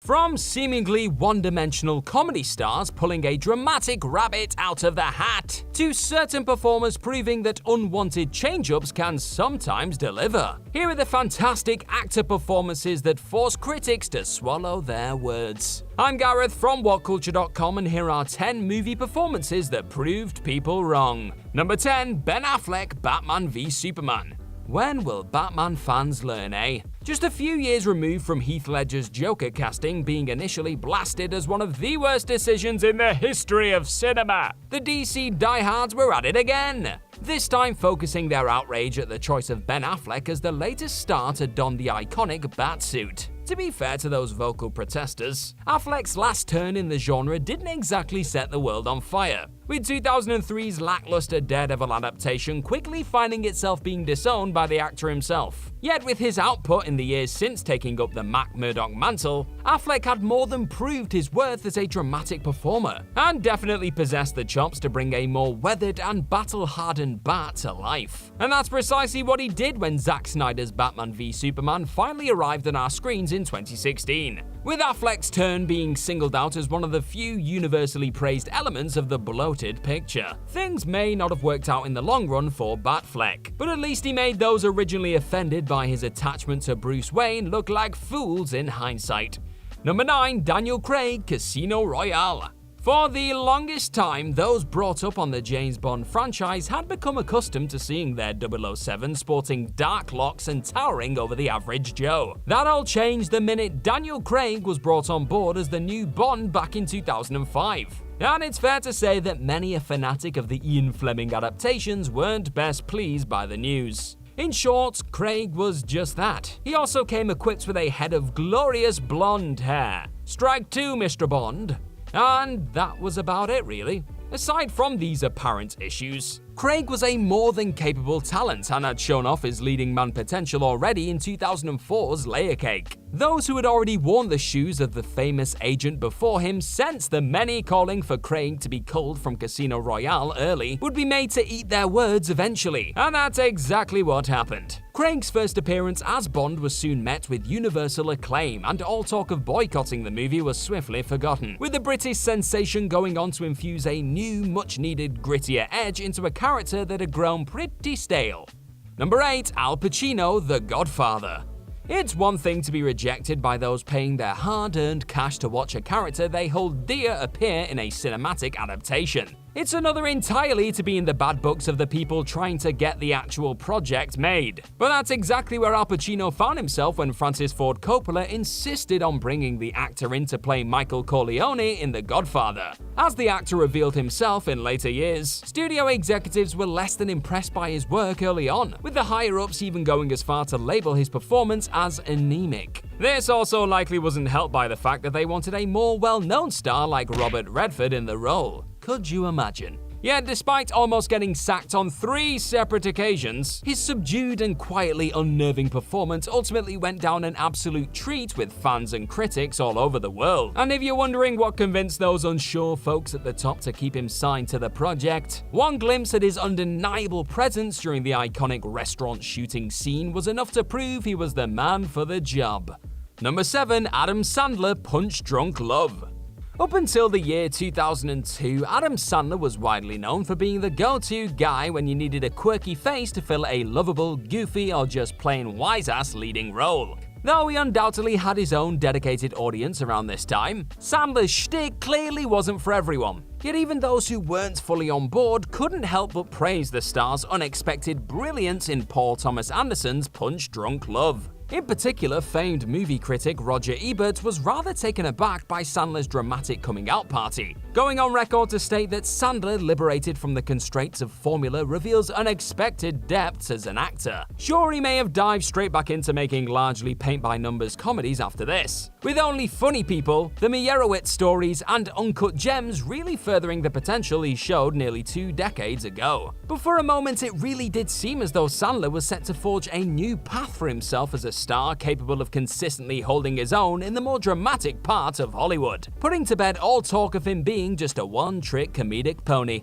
From seemingly one-dimensional comedy stars pulling a dramatic rabbit out of the hat, to certain performers proving that unwanted change-ups can sometimes deliver. Here are the fantastic actor performances that force critics to swallow their words. I'm Gareth from Whatculture.com, and here are 10 movie performances that proved people wrong. Number 10. Ben Affleck, Batman v Superman. When will Batman fans learn, eh? Just a few years removed from Heath Ledger's Joker casting being initially blasted as one of the worst decisions in the history of cinema, the DC diehards were at it again. This time focusing their outrage at the choice of Ben Affleck as the latest star to don the iconic Batsuit. To be fair to those vocal protesters, Affleck's last turn in the genre didn't exactly set the world on fire, with 2003's lackluster Daredevil adaptation quickly finding itself being disowned by the actor himself. Yet with his output in the years since taking up the Matt Murdock mantle, Affleck had more than proved his worth as a dramatic performer, and definitely possessed the chops to bring a more weathered and battle-hardened Bat to life. And that's precisely what he did when Zack Snyder's Batman v Superman finally arrived on our screens in 2016, with Affleck's turn being singled out as one of the few universally praised elements of the bloated picture. Things may not have worked out in the long run for Batfleck, but at least he made those originally offended by his attachment to Bruce Wayne look like fools in hindsight. Number 9. Daniel Craig, Casino Royale. For the longest time, those brought up on the James Bond franchise had become accustomed to seeing their 007 sporting dark locks and towering over the average Joe. That all changed the minute Daniel Craig was brought on board as the new Bond back in 2005. And it's fair to say that many a fanatic of the Ian Fleming adaptations weren't best pleased by the news. In short, Craig was just that. He also came equipped with a head of glorious blonde hair. Strike two, Mr. Bond. And that was about it, really. Aside from these apparent issues, Craig was a more than capable talent and had shown off his leading man potential already in 2004's Layer Cake. Those who had already worn the shoes of the famous agent before him sensed the many calling for Craig to be culled from Casino Royale early would be made to eat their words eventually, and that's exactly what happened. Craig's first appearance as Bond was soon met with universal acclaim, and all talk of boycotting the movie was swiftly forgotten, with the British sensation going on to infuse a new, much-needed grittier edge into a character that had grown pretty stale. Number 8. Al Pacino, The Godfather. It's one thing to be rejected by those paying their hard-earned cash to watch a character they hold dear appear in a cinematic adaptation. It's another entirely to be in the bad books of the people trying to get the actual project made. But that's exactly where Al Pacino found himself when Francis Ford Coppola insisted on bringing the actor in to play Michael Corleone in The Godfather. As the actor revealed himself in later years, studio executives were less than impressed by his work early on, with the higher-ups even going as far to label his performance as anemic. This also likely wasn't helped by the fact that they wanted a more well-known star like Robert Redford in the role. Could you imagine? Yet despite almost getting sacked on 3 separate occasions, his subdued and quietly unnerving performance ultimately went down an absolute treat with fans and critics all over the world. And if you're wondering what convinced those unsure folks at the top to keep him signed to the project, one glimpse at his undeniable presence during the iconic restaurant shooting scene was enough to prove he was the man for the job. Number 7. Adam Sandler, Punch Drunk Love. Up until the year 2002, Adam Sandler was widely known for being the go-to guy when you needed a quirky face to fill a lovable, goofy, or just plain wise-ass leading role. Though he undoubtedly had his own dedicated audience around this time, Sandler's shtick clearly wasn't for everyone. Yet even those who weren't fully on board couldn't help but praise the star's unexpected brilliance in Paul Thomas Anderson's Punch Drunk Love. In particular, famed movie critic Roger Ebert was rather taken aback by Sandler's dramatic coming-out party, going on record to state that Sandler, liberated from the constraints of formula, reveals unexpected depths as an actor. Sure, he may have dived straight back into making largely paint-by-numbers comedies after this, with only funny people, the Meyerowitz stories, and uncut gems really furthering the potential he showed nearly 2 decades ago. But for a moment, it really did seem as though Sandler was set to forge a new path for himself as a star capable of consistently holding his own in the more dramatic part of Hollywood, putting to bed all talk of him being just a one-trick comedic pony.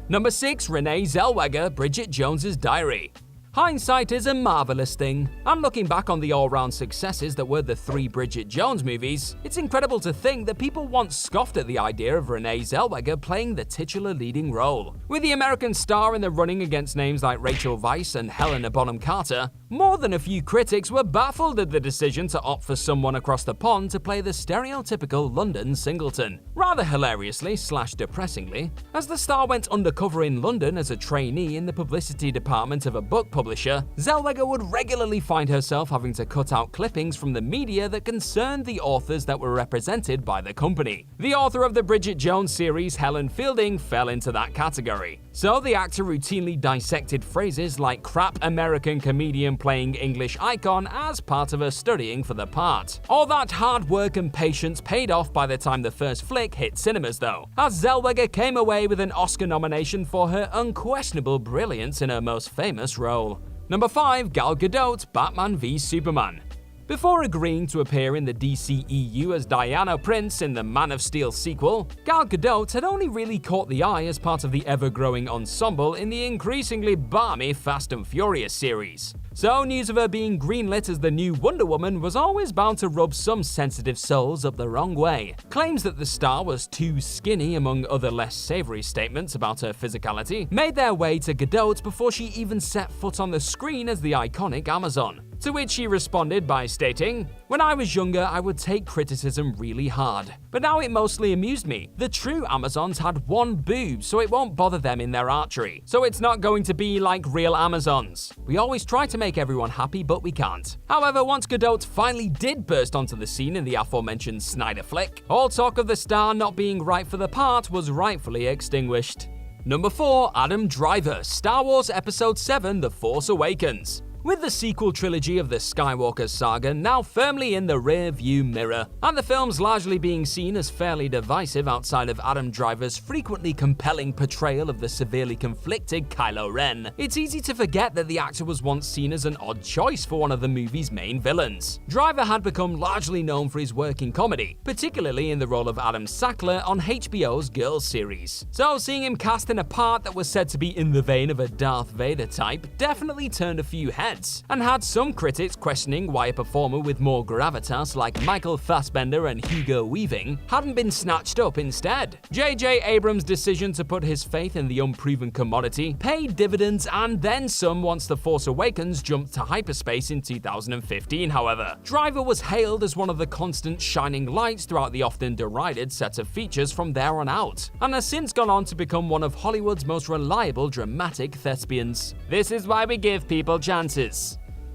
Number 6. Renee Zellweger, Bridget Jones's Diary. Hindsight is a marvelous thing, and looking back on the all-round successes that were the 3 Bridget Jones movies, it's incredible to think that people once scoffed at the idea of Renee Zellweger playing the titular leading role. With the American star in the running against names like Rachel Weisz and Helena Bonham Carter, more than a few critics were baffled at the decision to opt for someone across the pond to play the stereotypical London singleton. Rather hilariously/depressingly, as the star went undercover in London as a trainee in the publicity department of a book publisher, Zellweger would regularly find herself having to cut out clippings from the media that concerned the authors that were represented by the company. The author of the Bridget Jones series, Helen Fielding, fell into that category. So the actor routinely dissected phrases like crap American comedian playing English icon as part of her studying for the part. All that hard work and patience paid off by the time the first flick hit cinemas though, as Zellweger came away with an Oscar nomination for her unquestionable brilliance in her most famous role. Number 5. Gal Gadot, Batman v Superman. Before agreeing to appear in the DCEU as Diana Prince in the Man of Steel sequel, Gal Gadot had only really caught the eye as part of the ever-growing ensemble in the increasingly balmy Fast and Furious series. So news of her being greenlit as the new Wonder Woman was always bound to rub some sensitive souls up the wrong way. Claims that the star was too skinny, among other less savory statements about her physicality, made their way to Gadot before she even set foot on the screen as the iconic Amazon. To which she responded by stating, "When I was younger, I would take criticism really hard, but now it mostly amused me. The true Amazons had one boob, so it won't bother them in their archery. So it's not going to be like real Amazons. We always try to make everyone happy, but we can't." However, once Gadot finally did burst onto the scene in the aforementioned Snyder flick, all talk of the star not being right for the part was rightfully extinguished. Number 4. Adam Driver, Star Wars Episode 7: The Force Awakens. With the sequel trilogy of the Skywalker saga now firmly in the rear-view mirror, and the films largely being seen as fairly divisive outside of Adam Driver's frequently compelling portrayal of the severely conflicted Kylo Ren, it's easy to forget that the actor was once seen as an odd choice for one of the movie's main villains. Driver had become largely known for his work in comedy, particularly in the role of Adam Sackler on HBO's Girls series. So seeing him cast in a part that was said to be in the vein of a Darth Vader type definitely turned a few heads, and had some critics questioning why a performer with more gravitas like Michael Fassbender and Hugo Weaving hadn't been snatched up instead. J.J. Abrams' decision to put his faith in the unproven commodity paid dividends and then some once The Force Awakens jumped to hyperspace in 2015, however. Driver was hailed as one of the constant shining lights throughout the often derided set of features from there on out, and has since gone on to become one of Hollywood's most reliable dramatic thespians. This is why we give people chances.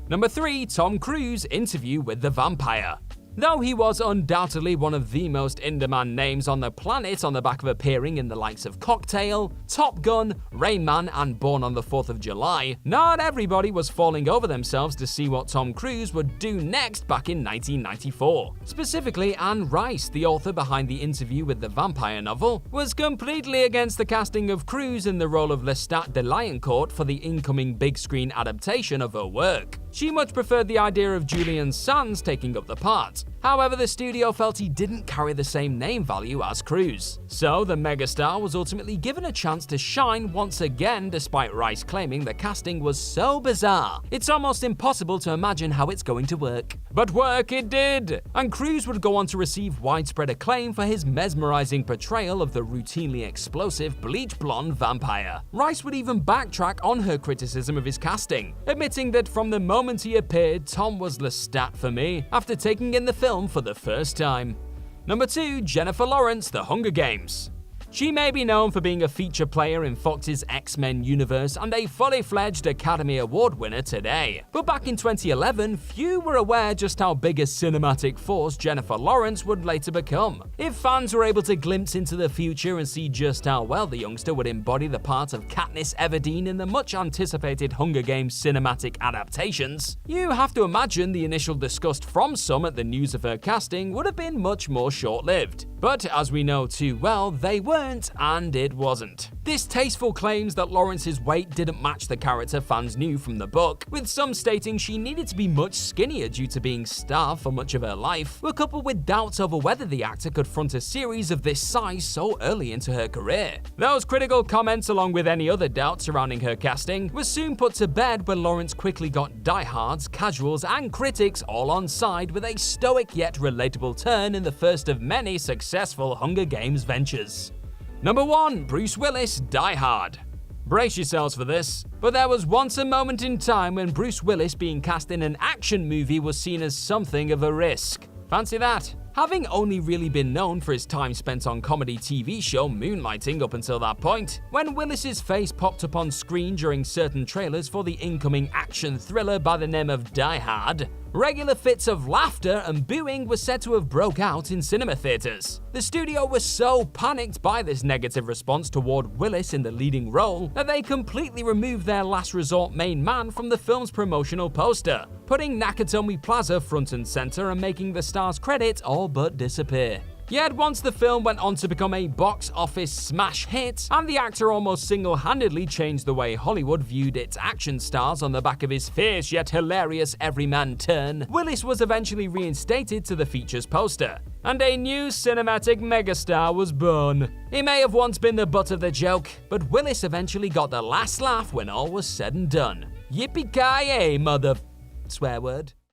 Number 3. Tom Cruise, Interview with the Vampire. Though he was undoubtedly one of the most in-demand names on the planet on the back of appearing in the likes of Cocktail, Top Gun, Rain Man, and Born on the 4th of July, not everybody was falling over themselves to see what Tom Cruise would do next back in 1994. Specifically, Anne Rice, the author behind the Interview with the Vampire novel, was completely against the casting of Cruise in the role of Lestat de Lioncourt for the incoming big-screen adaptation of her work. She much preferred the idea of Julian Sands taking up the part. However, the studio felt he didn't carry the same name value as Cruise. So the megastar was ultimately given a chance to shine once again, despite Rice claiming the casting was so bizarre, it's almost impossible to imagine how it's going to work. But work it did! And Cruise would go on to receive widespread acclaim for his mesmerizing portrayal of the routinely explosive bleach blonde vampire. Rice would even backtrack on her criticism of his casting, admitting that from the moment he appeared, Tom was Lestat for me, after taking in the film for the first time. Number 2. Jennifer Lawrence, The Hunger Games. She may be known for being a feature player in Fox's X-Men universe and a fully fledged Academy Award winner today. But back in 2011, few were aware just how big a cinematic force Jennifer Lawrence would later become. If fans were able to glimpse into the future and see just how well the youngster would embody the part of Katniss Everdeen in the much-anticipated Hunger Games cinematic adaptations, you have to imagine the initial disgust from some at the news of her casting would have been much more short-lived. But as we know too well, they weren't weren't, and it wasn't. This tasteful claims that Lawrence's weight didn't match the character fans knew from the book, with some stating she needed to be much skinnier due to being starved for much of her life, were coupled with doubts over whether the actor could front a series of this size so early into her career. Those critical comments, along with any other doubts surrounding her casting, were soon put to bed when Lawrence quickly got diehards, casuals, and critics all on side with a stoic yet relatable turn in the first of many successful Hunger Games ventures. Number 1. Bruce Willis, Die Hard. Brace yourselves for this, but there was once a moment in time when Bruce Willis being cast in an action movie was seen as something of a risk. Fancy that? Having only really been known for his time spent on comedy TV show Moonlighting up until that point, when Willis's face popped up on screen during certain trailers for the incoming action thriller by the name of Die Hard, regular fits of laughter and booing were said to have broke out in cinema theaters. The studio was so panicked by this negative response toward Willis in the leading role that they completely removed their last resort main man from the film's promotional poster, putting Nakatomi Plaza front and center and making the star's credits all but disappear. Yet once the film went on to become a box office smash hit, and the actor almost single-handedly changed the way Hollywood viewed its action stars on the back of his fierce yet hilarious everyman turn, Willis was eventually reinstated to the feature's poster, and a new cinematic megastar was born. He may have once been the butt of the joke, but Willis eventually got the last laugh when all was said and done. Yippee-ki-yay, mother... swear word.